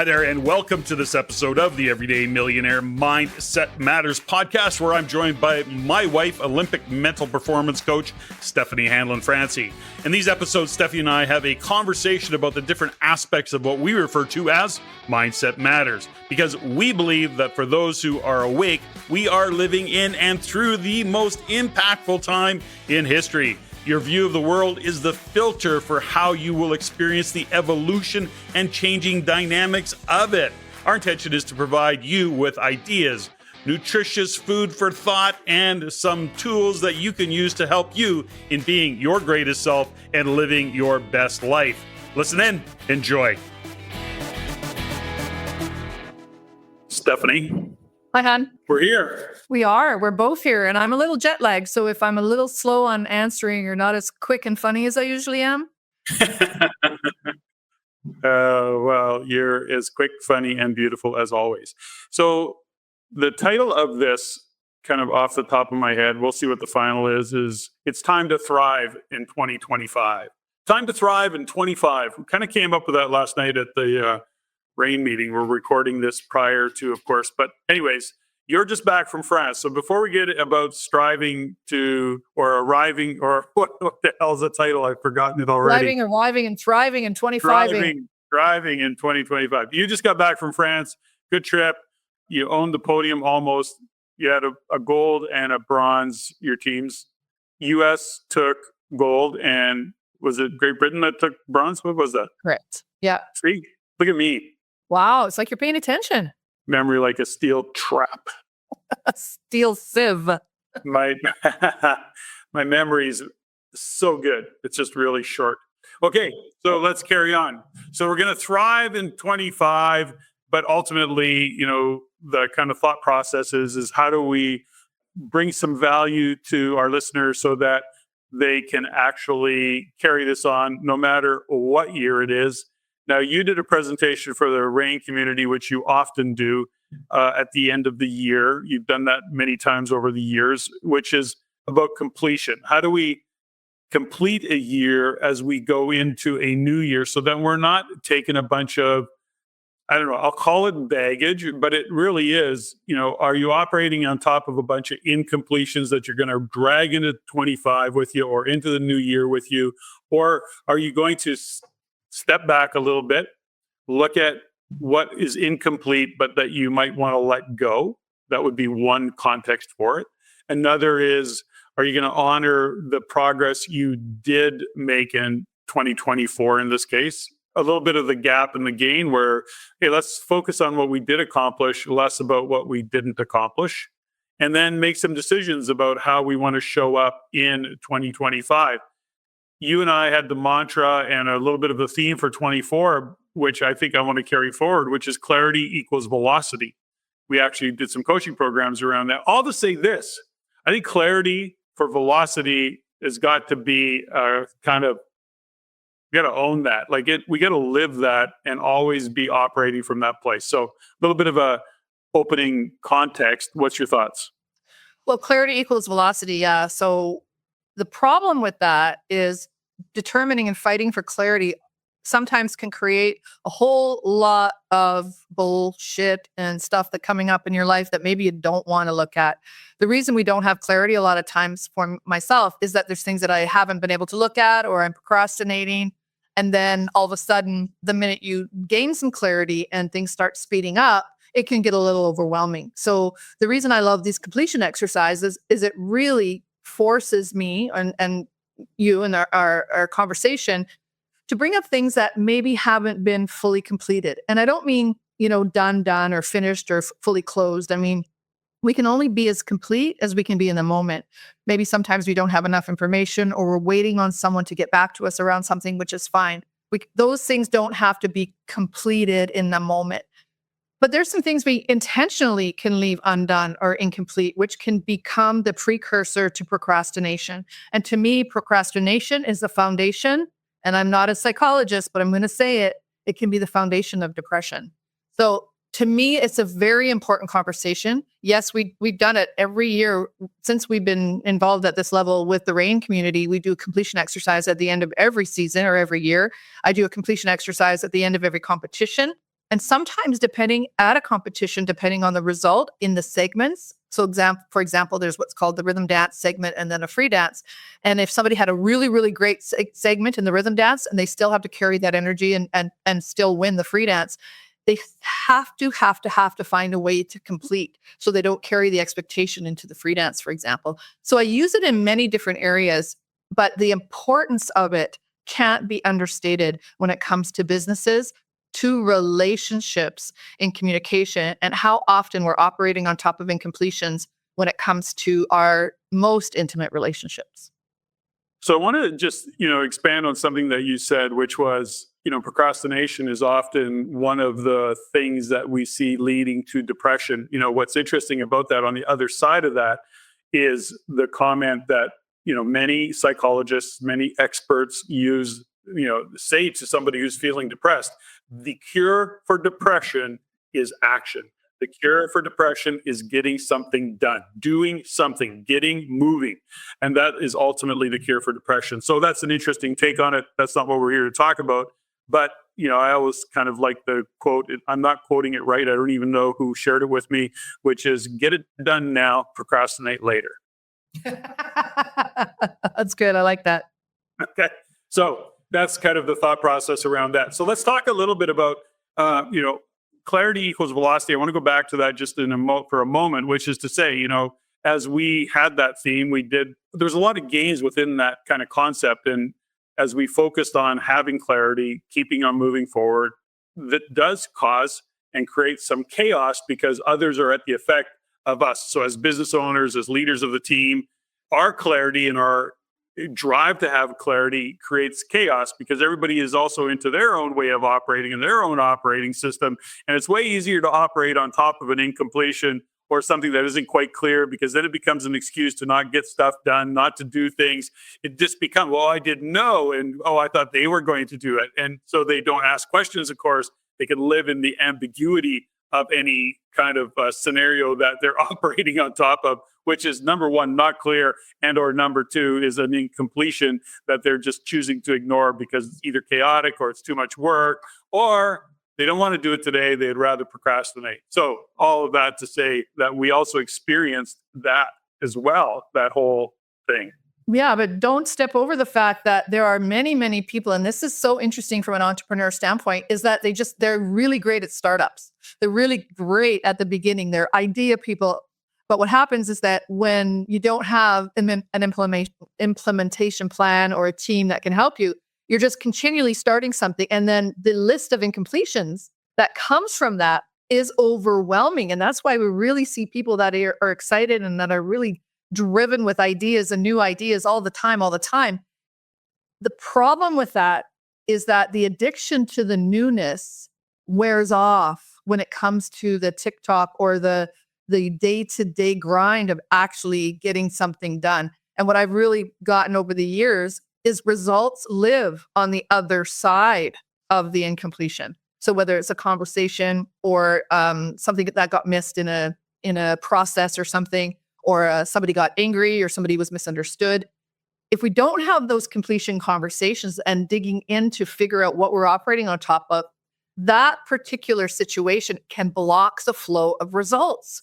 Hi there, and welcome to this episode of the Everyday Millionaire Mindset Matters podcast, where I'm joined by my wife, Olympic mental performance coach, Steffany Hanlon-Francie. In these episodes, Steffi and I have a conversation about the different aspects of what we refer to as Mindset Matters, because we believe that for those who are awake, we are living in and through the most impactful time in history. Your view of the world is the filter for how you will experience the evolution and changing dynamics of it. Our intention is to provide you with ideas, nutritious food for thought, and some tools that you can use to help you in being your greatest self and living your best life. Listen in, enjoy. Steffany. Hi, hon. We're here. We are. We're both here. And I'm a little jet lagged. So if I'm a little slow on answering or not as quick and funny as I usually am. Well, you're as quick, funny, and beautiful as always. So the title of this, kind of off the top of my head, we'll see what the final is It's Time to Thrive in 2025. Time to Thrive in 25. We kind of came up with that last night at the RAIN meeting. We're recording this prior to, of course. But anyways, you're just back from France. So before we get about striving to or arriving, or what the hell's the title? I've forgotten it already. Thriving, arriving, and thriving in 25. Thriving in 2025. You just got back from France. Good trip. You owned the podium almost. You had a gold and a bronze, your teams. U.S. took gold, and was it Great Britain that took bronze? What was that? Correct. Yeah. See, look at me. Wow. It's like you're paying attention. Memory like a steel trap. A steel sieve. My memory's so good. It's just really short. Okay, so let's carry on. So we're going to thrive in 25, but ultimately, the kind of thought process is how do we bring some value to our listeners so that they can actually carry this on no matter what year it is. Now, you did a presentation for the RAIN community, which you often do at the end of the year. You've done that many times over the years, which is about completion. How do we complete a year as we go into a new year so that we're not taking a bunch of, I don't know, I'll call it baggage, but it really is, are you operating on top of a bunch of incompletions that you're going to drag into 25 with you or into the new year with you? Or are you going to step back a little bit, look at what is incomplete, but that you might want to let go? That would be one context for it. Another is, are you going to honor the progress you did make in 2024 in this case? A little bit of the gap and the gain where, hey, let's focus on what we did accomplish, less about what we didn't accomplish, and then make some decisions about how we want to show up in 2025. You and I had the mantra and a little bit of the theme for 24, which I think I want to carry forward, which is clarity equals velocity. We actually did some coaching programs around that. All to say this, I think clarity for velocity has got to be we got to own that. We got to live that and always be operating from that place. So a little bit of a opening context. What's your thoughts? Well, clarity equals velocity. Yeah. So the problem with that is determining and fighting for clarity sometimes can create a whole lot of bullshit and stuff that coming up in your life that maybe you don't want to look at. The reason we don't have clarity a lot of times for myself is that there's things that I haven't been able to look at or I'm procrastinating. And then all of a sudden, the minute you gain some clarity and things start speeding up, it can get a little overwhelming. So the reason I love these completion exercises is it really forces me and you and our conversation to bring up things that maybe haven't been fully completed. And I don't mean, done or finished or fully closed. I mean, we can only be as complete as we can be in the moment. Maybe sometimes we don't have enough information or we're waiting on someone to get back to us around something, which is fine. Those things don't have to be completed in the moment. But there's some things we intentionally can leave undone or incomplete, which can become the precursor to procrastination. And to me, procrastination is the foundation. And I'm not a psychologist, but I'm going to say it. It can be the foundation of depression. So to me, it's a very important conversation. Yes, we've done it every year since we've been involved at this level with the RAIN community. We do a completion exercise at the end of every season or every year. I do a completion exercise at the end of every competition. And sometimes depending at a competition, depending on the result in the segments. So for example, there's what's called the rhythm dance segment and then a free dance. And if somebody had a really, really great segment in the rhythm dance and they still have to carry that energy and still win the free dance, they have to find a way to complete so they don't carry the expectation into the free dance, for example. So I use it in many different areas, but the importance of it can't be understated when it comes to businesses, to relationships in communication, and how often we're operating on top of incompletions when it comes to our most intimate relationships. So I want to just, expand on something that you said, which was, procrastination is often one of the things that we see leading to depression. What's interesting about that on the other side of that is the comment that, many psychologists, many experts say to somebody who's feeling depressed, the cure for depression is action. The cure for depression is getting something done, doing something, getting moving. And that is ultimately the cure for depression. So that's an interesting take on it. That's not what we're here to talk about. But, I always kind of like the quote. I'm not quoting it right. I don't even know who shared it with me, which is get it done now, procrastinate later. That's good. I like that. Okay. So that's kind of the thought process around that. So let's talk a little bit about, clarity equals velocity. I want to go back to that just for a moment, which is to say, as we had that theme, there's a lot of gains within that kind of concept. And as we focused on having clarity, keeping on moving forward, that does cause and create some chaos because others are at the effect of us. So as business owners, as leaders of the team, our clarity and our drive to have clarity creates chaos because everybody is also into their own way of operating and their own operating system. And it's way easier to operate on top of an incompletion or something that isn't quite clear because then it becomes an excuse to not get stuff done, not to do things. It just becomes, well, I didn't know. And, I thought they were going to do it. And so they don't ask questions, of course. They can live in the ambiguity of any kind of scenario that they're operating on top of, which is number one, not clear, and or number two is an incompletion that they're just choosing to ignore because it's either chaotic or it's too much work, or they don't want to do it today. They'd rather procrastinate. So all of that to say that we also experienced that as well, that whole thing. Yeah, but don't step over the fact that there are many, many people, and this is so interesting from an entrepreneur standpoint, is that they're really great at startups. They're really great at the beginning. They're idea people. But what happens is that when you don't have an implementation plan or a team that can help you, you're just continually starting something. And then the list of incompletions that comes from that is overwhelming. And that's why we really see people that are excited and that are really driven with ideas and new ideas all the time. The problem with that is that the addiction to the newness wears off when it comes to the TikTok or the day-to-day grind of actually getting something done. And what I've really gotten over the years is results live on the other side of the incompletion. So whether it's a conversation or something that got missed in a process or something, or somebody got angry or somebody was misunderstood. If we don't have those completion conversations and digging in to figure out what we're operating on top of, that particular situation can block the flow of results.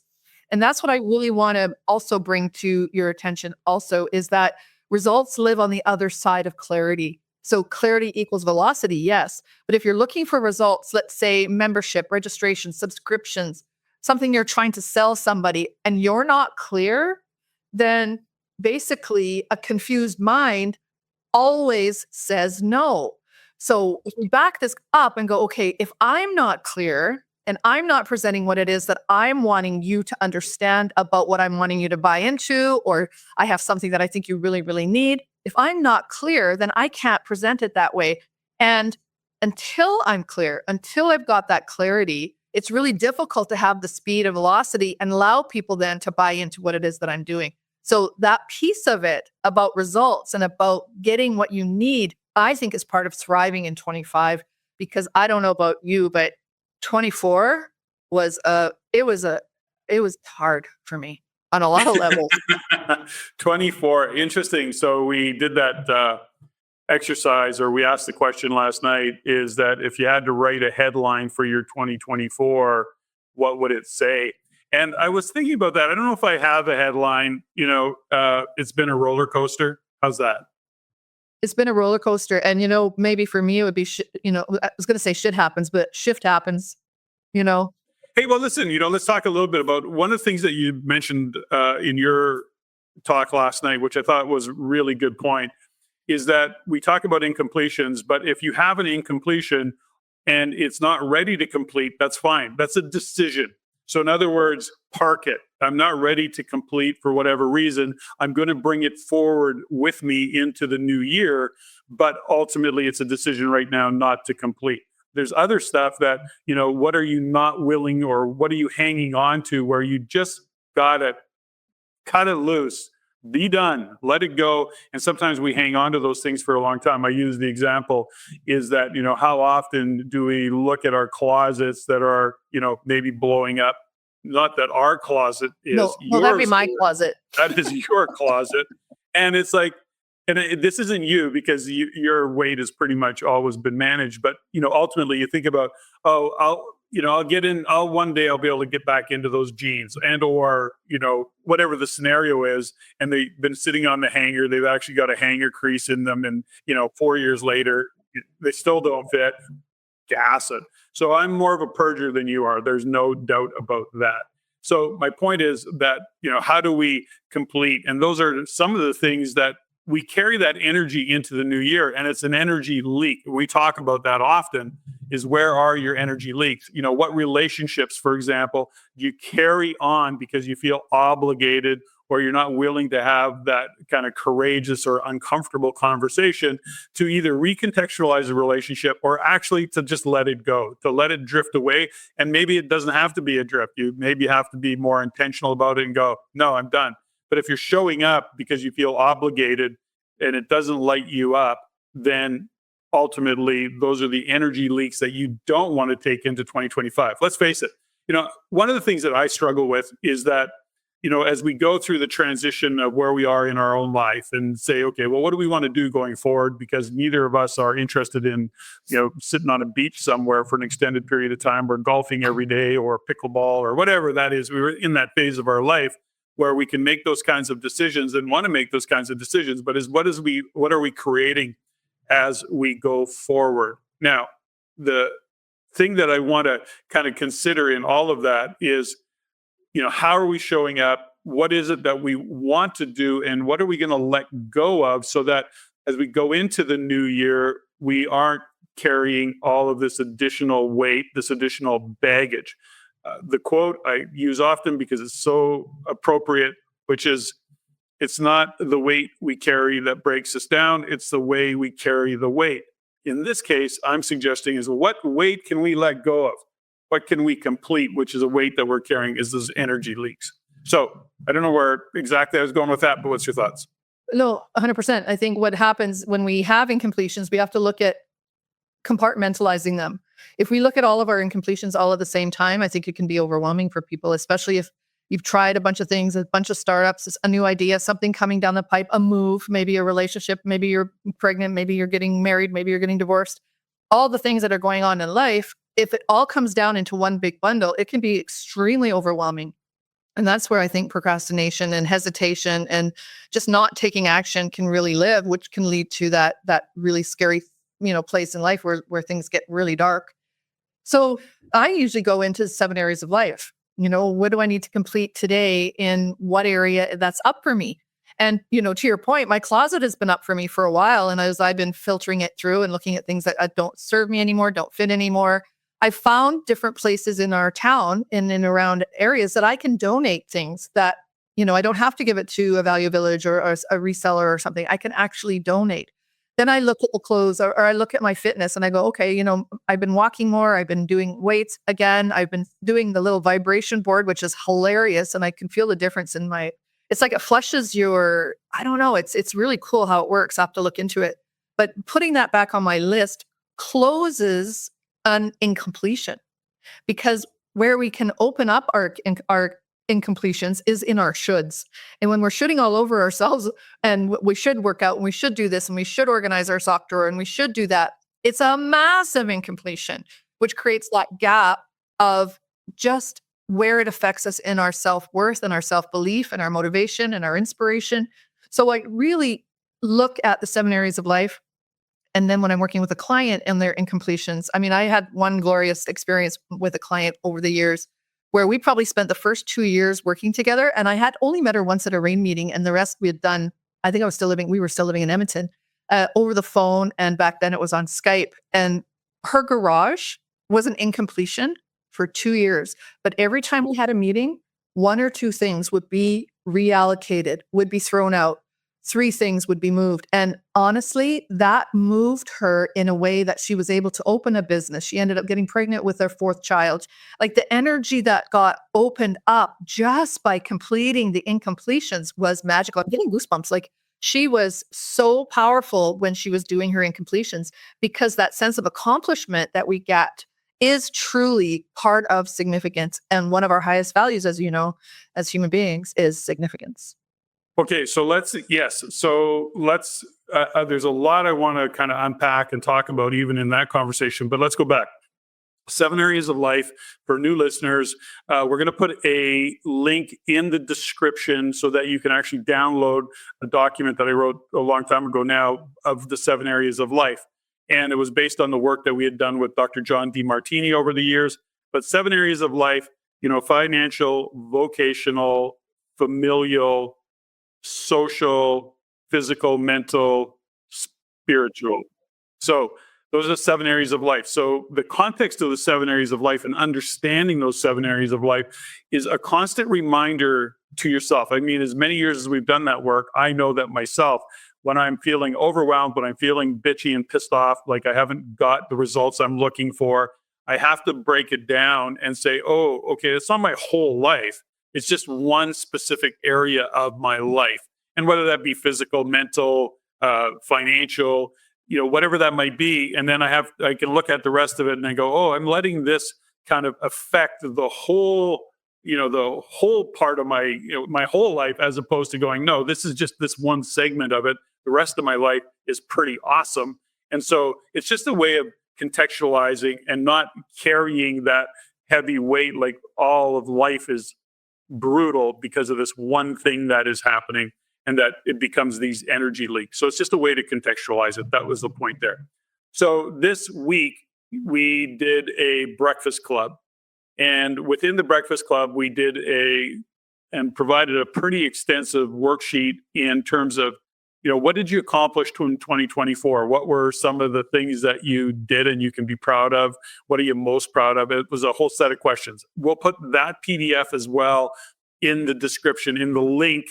And that's what I really want to also bring to your attention also is that results live on the other side of clarity. So clarity equals velocity, yes. But if you're looking for results, let's say membership, registration, subscriptions, something you're trying to sell somebody and you're not clear, then basically a confused mind always says no. So if we back this up and go, okay, if I'm not clear and I'm not presenting what it is that I'm wanting you to understand about what I'm wanting you to buy into, or I have something that I think you really, really need, if I'm not clear, then I can't present it that way. And until I'm clear, until I've got that clarity, it's really difficult to have the speed and velocity and allow people then to buy into what it is that I'm doing. So that piece of it about results and about getting what you need, I think is part of thriving in 25, because I don't know about you, but 24 was it was hard for me on a lot of levels. 24, interesting. So we did that exercise, or we asked the question last night, is that if you had to write a headline for your 2024, what would it say? And I was thinking about that. I don't know if I have a headline. It's been a roller coaster. How's that? It's been a roller coaster. And, maybe for me, it would be, I was going to say shit happens, but shift happens, you know? Hey, well, listen, let's talk a little bit about one of the things that you mentioned in your talk last night, which I thought was a really good point, is that we talk about incompletions, but if you have an incompletion and it's not ready to complete, that's fine. That's a decision. So in other words, park it. I'm not ready to complete for whatever reason. I'm going to bring it forward with me into the new year, but ultimately it's a decision right now not to complete. There's other stuff that, what are you not willing, or what are you hanging on to, where you just got to cut it loose, be done, let it go. And sometimes we hang on to those things for a long time. I use the example is that, how often do we look at our closets that are, maybe blowing up? Not that our closet is No, that'd be my closet. That is your closet. And it's like, this isn't you, because your weight has pretty much always been managed. But, ultimately you think about, I'll get in, one day I'll be able to get back into those jeans, or, whatever the scenario is. And they've been sitting on the hanger. They've actually got a hanger crease in them. And, 4 years later, they still don't fit. Gas it. So I'm more of a purger than you are. There's no doubt about that. So my point is that, how do we complete? And those are some of the things that we carry that energy into the new year, and it's an energy leak. We talk about that often, is where are your energy leaks? What relationships, for example, do you carry on because you feel obligated, or you're not willing to have that kind of courageous or uncomfortable conversation to either recontextualize the relationship, or actually to just let it go, to let it drift away. And maybe it doesn't have to be a drift. You maybe have to be more intentional about it and go, no, I'm done. But if you're showing up because you feel obligated and it doesn't light you up, then ultimately those are the energy leaks that you don't want to take into 2025. Let's face it. One of the things that I struggle with is that, as we go through the transition of where we are in our own life and say, okay, well, what do we want to do going forward? Because neither of us are interested in, sitting on a beach somewhere for an extended period of time, or golfing every day, or pickleball, or whatever that is. We were in that phase of our life where we can make those kinds of decisions and want to make those kinds of decisions, but what are we creating as we go forward? Now, the thing that I want to kind of consider in all of that is, how are we showing up? What is it that we want to do? And what are we going to let go of, so that as we go into the new year, we aren't carrying all of this additional weight, this additional baggage. The quote I use often because it's so appropriate, which is, it's not the weight we carry that breaks us down, it's the way we carry the weight. In this case, I'm suggesting is, what weight can we let go of? What can we complete, which is a weight that we're carrying, is those energy leaks. So I don't know where exactly I was going with that, but what's your thoughts? No, 100%. I think what happens when we have incompletions, we have to look at compartmentalizing them. If we look at all of our incompletions all at the same time, I think it can be overwhelming for people, especially if you've tried a bunch of things, a bunch of startups, a new idea, something coming down the pipe, a move, maybe a relationship, maybe you're pregnant, maybe you're getting married, maybe you're getting divorced. All the things that are going on in life, if it all comes down into one big bundle, it can be extremely overwhelming. And that's where I think procrastination and hesitation and just not taking action can really live, which can lead to that really scary, place in life where things get really dark. So I usually go into 7 areas of life. What do I need to complete today in what area that's up for me? And, to your point, my closet has been up for me for a while. And as I've been filtering it through and looking at things that don't serve me anymore, don't fit anymore, I found different places in our town and in around areas that I can donate things that, I don't have to give it to a Value Village or a reseller or something. I can actually donate. Then I look at the clothes or I look at my fitness and I go, okay, I've been walking more. I've been doing weights again. I've been doing the little vibration board, which is hilarious. And I can feel the difference in it's like it flushes I don't know. It's really cool how it works. I have to look into it. But putting that back on my list closes an incompletion, because where we can open up our incompletions is in our shoulds. And when we're shoulding all over ourselves and we should work out and we should do this and we should organize our sock drawer and we should do that, it's a massive incompletion, which creates that gap of just where it affects us in our self-worth and our self-belief and our motivation and our inspiration. So I really look at the 7 areas of life. And then when I'm working with a client and their incompletions, I mean, I had one glorious experience with a client over the years where we probably spent the first 2 years working together. And I had only met her once at a RAIN meeting, and the rest we had done, I think we were still living in Edmonton, over the phone. And back then it was on Skype. And her garage was an incompletion for 2 years. But every time we had a meeting, 1 or 2 things would be reallocated, would be thrown out. 3 things would be moved. And honestly, that moved her in a way that she was able to open a business. She ended up getting pregnant with her 4th child. Like, the energy that got opened up just by completing the incompletions was magical. I'm getting goosebumps. Like, she was so powerful when she was doing her incompletions, because that sense of accomplishment that we get is truly part of significance. And one of our highest values, as you know, as human beings, is significance. Okay, so let's there's a lot I want to kind of unpack and talk about even in that conversation, but let's go back. 7 areas of life for new listeners. We're going to put a link in the description so that you can actually download a document that I wrote a long time ago now of the 7 areas of life. And it was based on the work that we had done with Dr. John DeMartini over the years. But 7 areas of life, financial, vocational, familial, social, physical, mental, spiritual. So those are the 7 areas of life. So the context of the 7 areas of life and understanding those 7 areas of life is a constant reminder to yourself. I mean, as many years as we've done that work, I know that myself, when I'm feeling overwhelmed, when I'm feeling bitchy and pissed off, like I haven't got the results I'm looking for, I have to break it down and say, oh, okay, it's not my whole life. It's just one specific area of my life. And whether that be physical, mental, financial, whatever that might be. And then I can look at the rest of it and I go, oh, I'm letting this kind of affect the whole part of my whole life, as opposed to going, no, this is just this one segment of it. The rest of my life is pretty awesome. And so it's just a way of contextualizing and not carrying that heavy weight, like all of life is brutal because of this one thing that is happening, and that it becomes these energy leaks. So it's just a way to contextualize it. That was the point there. So this week we did a breakfast club, and within the breakfast club we did and provided a pretty extensive worksheet in terms of, what did you accomplish in 2024? What were some of the things that you did and you can be proud of? What are you most proud of? It was a whole set of questions. We'll put that PDF as well in the description, in the link,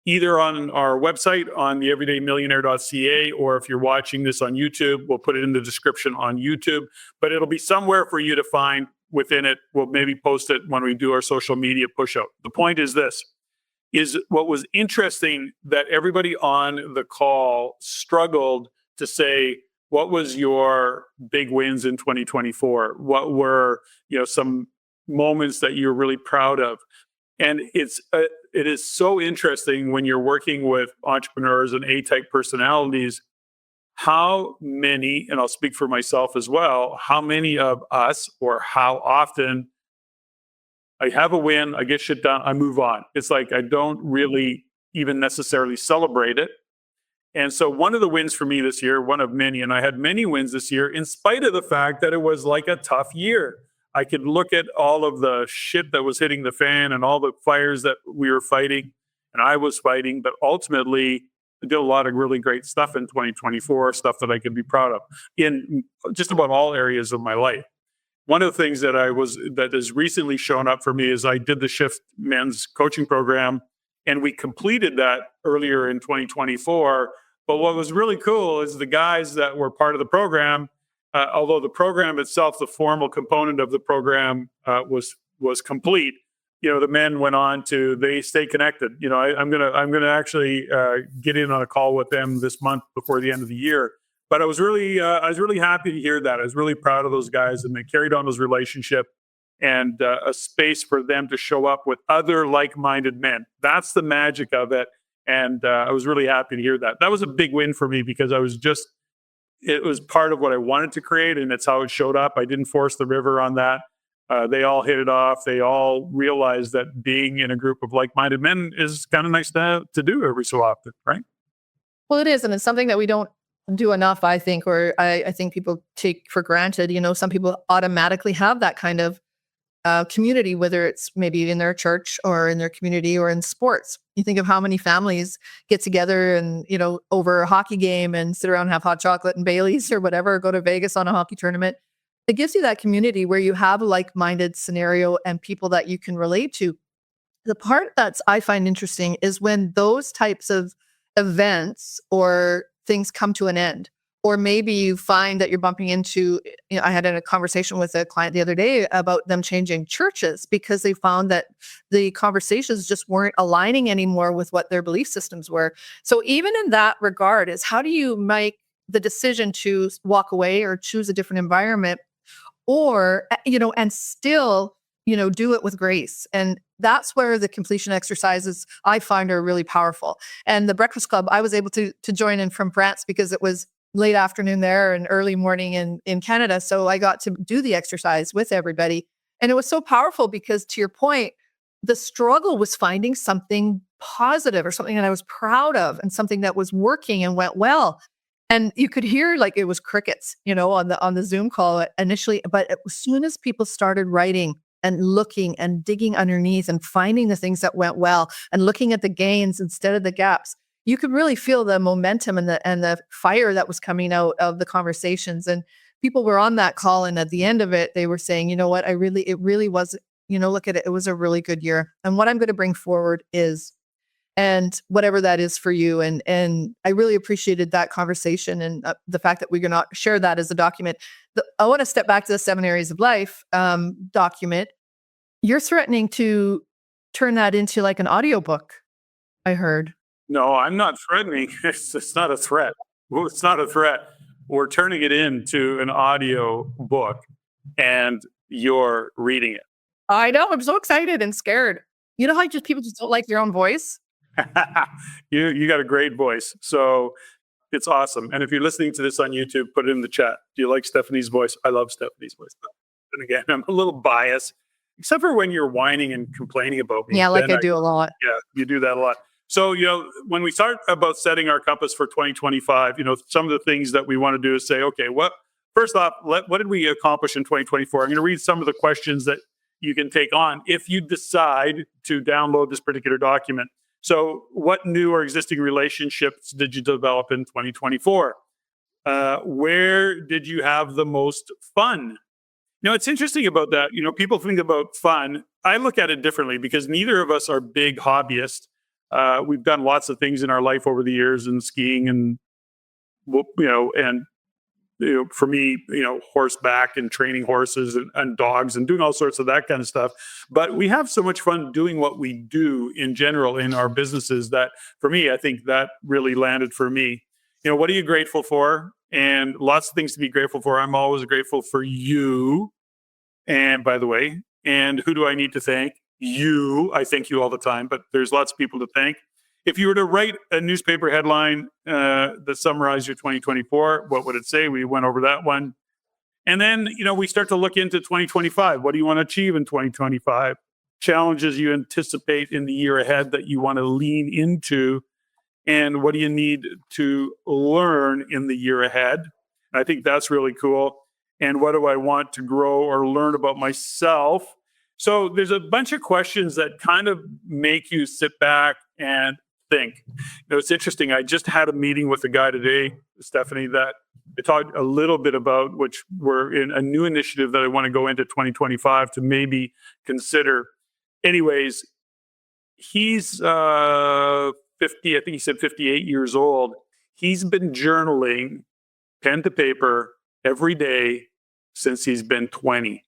either on our website on the everydaymillionaire.ca, or if you're watching this on YouTube, we'll put it in the description on YouTube. But it'll be somewhere for you to find within it. We'll maybe post it when we do our social media push out. The point is this. Is what was interesting that everybody on the call struggled to say, what was your big wins in 2024? What were, some moments that you're really proud of? And it is so interesting when you're working with entrepreneurs and A-type personalities, how many, and I'll speak for myself as well, how many of us, or how often, I have a win, I get shit done, I move on. It's like I don't really even necessarily celebrate it. And so one of the wins for me this year, one of many, and I had many wins this year, in spite of the fact that it was like a tough year. I could look at all of the shit that was hitting the fan and all the fires that we were fighting and I was fighting, but ultimately I did a lot of really great stuff in 2024, stuff that I could be proud of in just about all areas of my life. One of the things that has recently shown up for me is I did the Shift Men's coaching program, and we completed that earlier in 2024. But what was really cool is the guys that were part of the program, although the program itself, the formal component of the program was complete, the men went on to, they stay connected. I'm gonna actually get in on a call with them this month before the end of the year. But I was really happy to hear that. I was really proud of those guys, and they carried on those relationship. and a space for them to show up with other like-minded men. That's the magic of it. And I was really happy to hear that. That was a big win for me because it was part of what I wanted to create, and it's how it showed up. I didn't force the river on that. They all hit it off. They all realized that being in a group of like-minded men is kind of nice to do every so often, right? Well, it is, and it's something that we don't do enough, I think, or I think people take for granted. Some people automatically have that kind of community, whether it's maybe in their church or in their community or in sports. You think of how many families get together and, over a hockey game and sit around and have hot chocolate and Baileys or whatever, or go to Vegas on a hockey tournament. It gives you that community where you have a like-minded scenario and people that you can relate to. The part that's I find interesting is when those types of events or things come to an end. Or maybe you find that you're bumping into, I had a conversation with a client the other day about them changing churches because they found that the conversations just weren't aligning anymore with what their belief systems were. So even in that regard is how do you make the decision to walk away or choose a different environment or, and still, do it with grace. And that's where the completion exercises I find are really powerful. And the Breakfast Club, I was able to join in from France because it was late afternoon there and early morning in Canada. So I got to do the exercise with everybody. And it was so powerful because to your point, the struggle was finding something positive or something that I was proud of and something that was working and went well. And you could hear like it was crickets, on the Zoom call initially. But as soon as people started writing and looking and digging underneath and finding the things that went well and looking at the gains instead of the gaps, you could really feel the momentum and the fire that was coming out of the conversations. And people were on that call. And at the end of it, they were saying, you know what, it really was, look at it. It was a really good year. And what I'm going to bring forward is, and whatever that is for you. And I really appreciated that conversation and the fact that we're going to share that as a document. I want to step back to the 7 areas of life document. You're threatening to turn that into like an audiobook, I heard. No, I'm not threatening. It's not a threat. Well, it's not a threat. We're turning it into an audio book and you're reading it. I know. I'm so excited and scared. You know how people just don't like their own voice? You got a great voice. So it's awesome. And if you're listening to this on YouTube, put it in the chat. Do you like Steffany's voice? I love Steffany's voice. And again, I'm a little biased, except for when you're whining and complaining about me. Yeah, like I do a lot. Yeah, you do that a lot. So, when we start about setting our compass for 2025, some of the things that we want to do is say, okay, first off, what did we accomplish in 2024? I'm going to read some of the questions that you can take on if you decide to download this particular document. So what new or existing relationships did you develop in 2024? Where did you have the most fun? It's interesting about that. People think about fun. I look at it differently because neither of us are big hobbyists. We've done lots of things in our life over the years and skiing and, for me, horseback and training horses and dogs and doing all sorts of that kind of stuff. But we have so much fun doing what we do in general in our businesses that for me, I think that really landed for me. What are you grateful for? And lots of things to be grateful for. I'm always grateful for you. And by the way, and who do I need to thank? You. I thank you all the time, but there's lots of people to thank. If you were to write a newspaper headline that summarized your 2024, what would it say? We went over that one. And then, we start to look into 2025. What do you want to achieve in 2025? Challenges you anticipate in the year ahead that you want to lean into. And what do you need to learn in the year ahead? I think that's really cool. And what do I want to grow or learn about myself? So there's a bunch of questions that kind of make you sit back and think. It's interesting. I just had a meeting with a guy today, Steffany, that I talked a little bit about, which we're in a new initiative that I want to go into 2025 to maybe consider. Anyways, he's 50, I think he said 58 years old. He's been journaling pen to paper every day since he's been 20.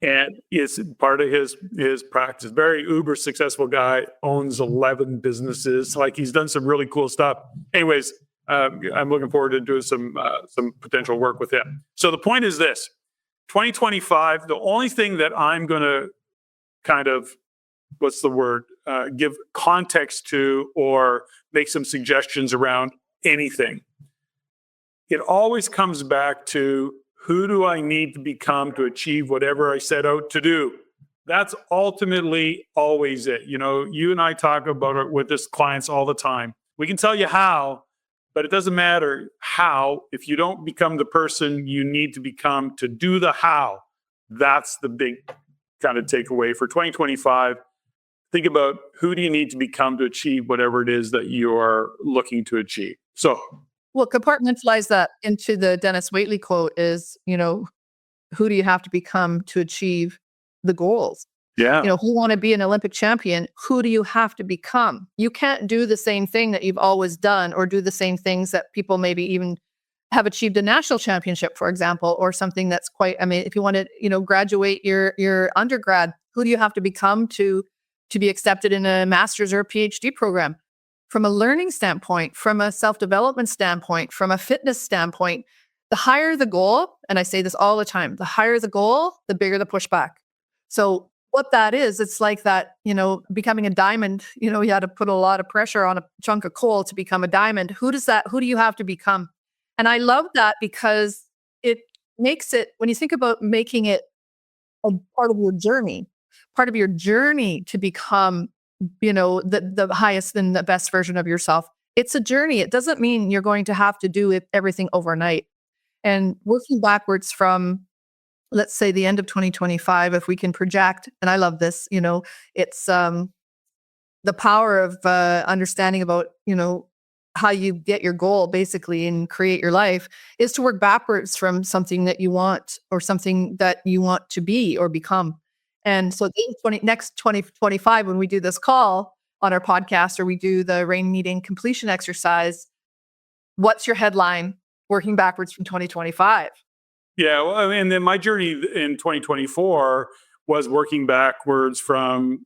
And it's part of his practice. Very uber successful guy, owns 11 businesses. Like he's done some really cool stuff. Anyways, I'm looking forward to doing some potential work with him. So the point is this: 2025, the only thing that I'm going to kind of, what's the word, give context to or make some suggestions around anything. It always comes back to, who do I need to become to achieve whatever I set out to do? That's ultimately always it. You know, you and I talk about it with this clients all the time. We can tell you how, but it doesn't matter how if you don't become the person you need to become to do the how. That's the big kind of takeaway for 2025. Think about, who do you need to become to achieve whatever it is that you're looking to achieve. So, Well, compartmentalize that into the Dennis Waitley quote is, who do you have to become to achieve the goals? yeah, If you want to be an Olympic champion, who do you have to become? You can't do the same thing that you've always done, or do the same things that people maybe even have achieved a national championship, for example, or something that's quite, if you want to, graduate your undergrad, who do you have to become to be accepted in a master's or a PhD program? From a learning standpoint, from a self-development standpoint, from a fitness standpoint, the higher the goal, and I say this all the time, the higher the goal, the bigger the pushback. So what that is, it's like that, becoming a diamond, you had to put a lot of pressure on a chunk of coal to become a diamond. Who do you have to become? And I love that, because it makes it, when you think about making it a part of your journey to become, the highest and the best version of yourself. It's a journey. It doesn't mean you're going to have to do everything overnight. And working backwards from, let's say, the end of 2025, if we can project, and I love this, it's the power of understanding about, how you get your goal basically and create your life, is to work backwards from something that you want, or something that you want to be or become. And so next 2025, when we do this call on our podcast, or we do the rain meeting completion exercise, what's your headline working backwards from 2025? Yeah, well, and then my journey in 2024 was working backwards from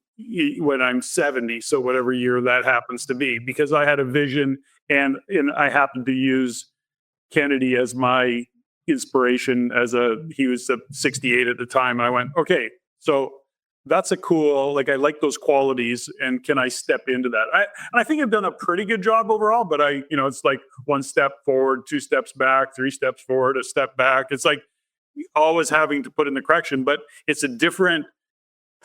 when I'm 70, so whatever year that happens to be, because I had a vision, and I happened to use Kennedy as my inspiration. He was 68 at the time, and I went, okay, so that's a cool, like, I like those qualities, and can I step into that? And I think I've done a pretty good job overall, but it's like one step forward, two steps back, three steps forward, a step back. It's like always having to put in the correction, but it's a different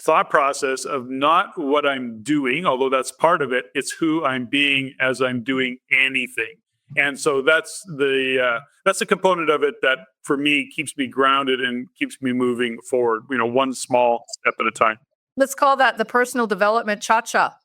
thought process of not what I'm doing, although that's part of it. It's who I'm being as I'm doing anything. And so that's a component of it that for me keeps me grounded and keeps me moving forward, one small step at a time. Let's call that the personal development cha-cha.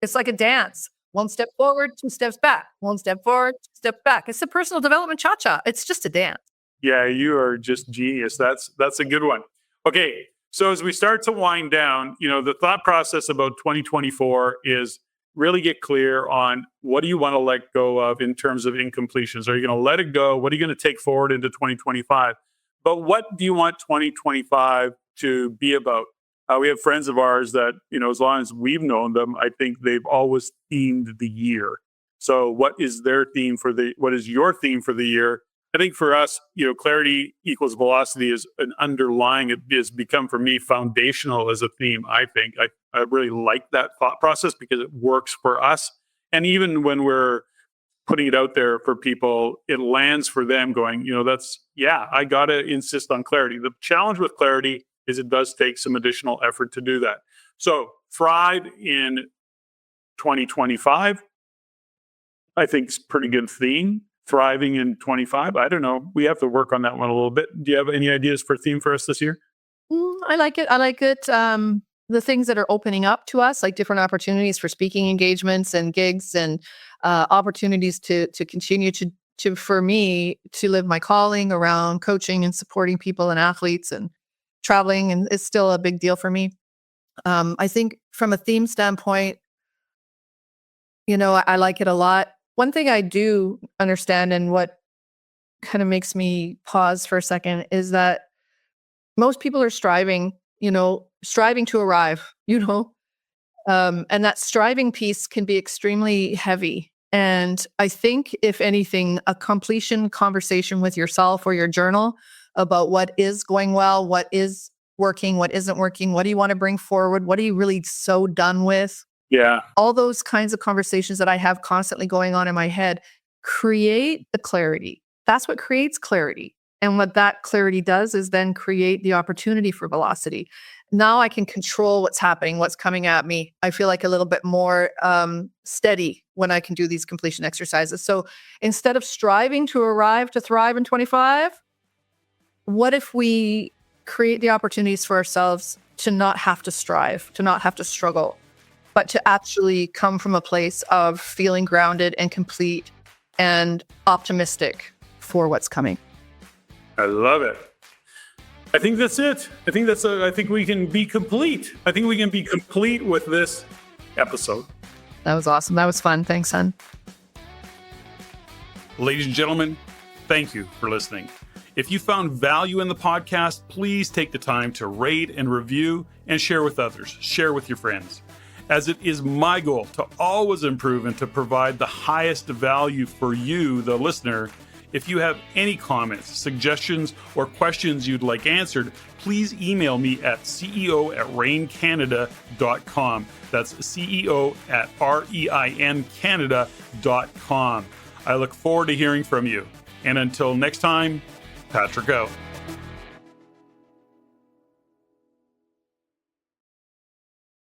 It's like a dance. One step forward, two steps back. One step forward, two steps back. It's a personal development cha-cha. It's just a dance. Yeah, you are just genius. That's a good one. Okay, so as we start to wind down, the thought process about 2024 is really get clear on, what do you want to let go of in terms of incompletions? Are you going to let it go? What are you going to take forward into 2025? But what do you want 2025 to be about? We have friends of ours that, as long as we've known them, I think they've always themed the year. So what is your theme for the year? I think for us, clarity equals velocity is an underlying, it has become for me foundational as a theme. I think I really like that thought process because it works for us. And even when we're putting it out there for people, it lands for them going, I got to insist on clarity. The challenge with clarity is it does take some additional effort to do that. So thrive in 2025, I think is a pretty good theme. Thriving in 25, I don't know. We have to work on that one a little bit. Do you have any ideas for theme for us this year? I like it. The things that are opening up to us, like different opportunities for speaking engagements and gigs, and opportunities to continue to for me to live my calling around coaching and supporting people and athletes and traveling, and it's still a big deal for me. I think from a theme standpoint, I like it a lot. One thing I do understand, and what kind of makes me pause for a second, is that most people are striving to arrive, and that striving piece can be extremely heavy. And I think, if anything, a completion conversation with yourself or your journal about what is going well, what is working, what isn't working, what do you want to bring forward, what are you really so done with? Yeah. All those kinds of conversations that I have constantly going on in my head create the clarity. That's what creates clarity. And what that clarity does is then create the opportunity for velocity. Now I can control what's happening, what's coming at me. I feel like a little bit more steady when I can do these completion exercises. So instead of striving to arrive to thrive in 25, what if we create the opportunities for ourselves to not have to strive, to not have to struggle, but to actually come from a place of feeling grounded and complete and optimistic for what's coming? I love it. I think that's it. I think we can be complete. I think we can be complete with this episode. That was awesome. That was fun. Thanks, hon. Ladies and gentlemen, thank you for listening. If you found value in the podcast, please take the time to rate and review and share with others. Share with your friends. As it is my goal to always improve and to provide the highest value for you, the listener. If you have any comments, suggestions, or questions you'd like answered, please email me at ceo@reincanada.com. That's ceo@reincanada.com. I look forward to hearing from you. And until next time, Patrick out.